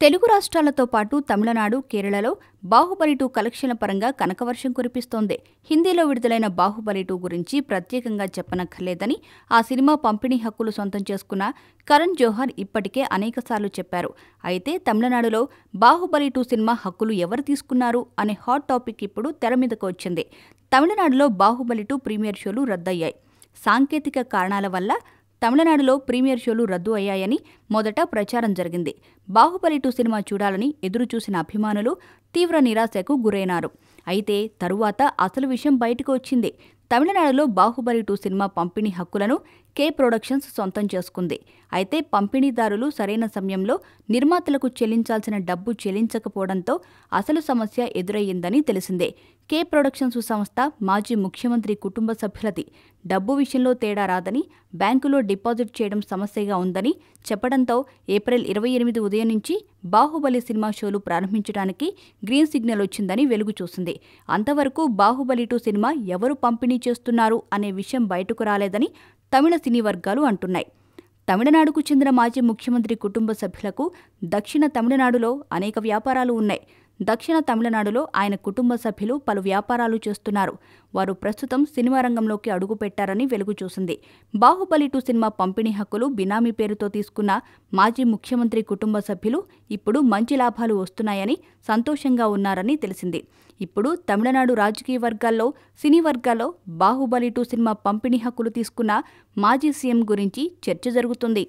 తెలుగు రాష్ట్రాలతో పాటు తమిళనాడు, కేరళలో బాహుబలి 2 కలెక్షన్ల పరంగా కనకవర్షం కురిపిస్తోంది. హిందీలో విడుదలైన బాహుబలి 2 గురించి ప్రత్యేకంగా చెప్పనక్కర్లేదని ఆ సినిమా పంపిణీ హక్కులు సొంతం చేసుకున్న కరణ్ జోహర్ ఇప్పటికే అనేకసార్లు చెప్పారు. అయితే తమిళనాడులో బాహుబలి 2 సినిమా హక్కులు ఎవరు తీసుకున్నారు అనే హాట్ టాపిక్ ఇప్పుడు తెర మీదకు వచ్చింది. తమిళనాడులో బాహుబలి 2 ప్రీమియర్ షోలు రద్దయ్యాయి. సాంకేతిక కారణాల వల్ల తమిళనాడులో ప్రీమియర్ షోలు రద్దు అయ్యాయని మొదట ప్రచారం జరిగింది. బాహుబలి 2 సినిమా చూడాలని ఎదురుచూసిన అభిమానులు తీవ్ర నిరాశకు గురైనారు. అయితే తరువాత అసలు విషయం బయటకు వచ్చింది. తమిళనాడులో బాహుబలి 2 సినిమా పంపిణీ హక్కులను కే ప్రొడక్షన్స్ సొంతం చేసుకుంది. అయితే పంపిణీదారులు సరైన సమయంలో నిర్మాతలకు చెల్లించాల్సిన డబ్బు చెల్లించకపోవడంతో అసలు సమస్య ఎదురయ్యిందని తెలిసిందే. కే ప్రొడక్షన్స్ సంస్థ మాజీ ముఖ్యమంత్రి కుటుంబ సభ్యులది. డబ్బు విషయంలో తేడా రాదని, బ్యాంకులో డిపాజిట్ చేయడం సమస్యగా ఉందని చెప్పడంతో ఏప్రిల్ 28 ఉదయం నుంచి బాహుబలి సినిమా షోలు ప్రారంభించడానికి గ్రీన్ సిగ్నల్ వచ్చిందని వెలుగు చూసింది. అంతవరకు బాహుబలి 2 సినిమా ఎవరు పంపిణీ చేస్తున్నారు అనే విషయం బయటకు రాలేదని తమిళ సినీ వర్గాలు అంటున్నాయి. తమిళనాడుకు చెందిన మాజీ ముఖ్యమంత్రి కుటుంబ సభ్యులకు దక్షిణ తమిళనాడులో అనేక వ్యాపారాలు ఉన్నాయి. దక్షిణ తమిళనాడులో ఆయన కుటుంబ సభ్యులు పలు వ్యాపారాలు చేస్తున్నారు. వారు ప్రస్తుతం సినిమా రంగంలోకి అడుగుపెట్టారని వెలుగు చూసింది. బాహుబలి 2 సినిమా పంపిణీ హక్కులు బినామీ పేరుతో తీసుకున్న మాజీ ముఖ్యమంత్రి కుటుంబ సభ్యులు ఇప్పుడు మంచి లాభాలు వస్తున్నాయని సంతోషంగా ఉన్నారని తెలిసింది. ఇప్పుడు తమిళనాడు రాజకీయ వర్గాల్లో, సినీ వర్గాల్లో బాహుబలి 2 సినిమా పంపిణీ హక్కులు తీసుకున్న మాజీ సీఎం గురించి చర్చ జరుగుతుంది.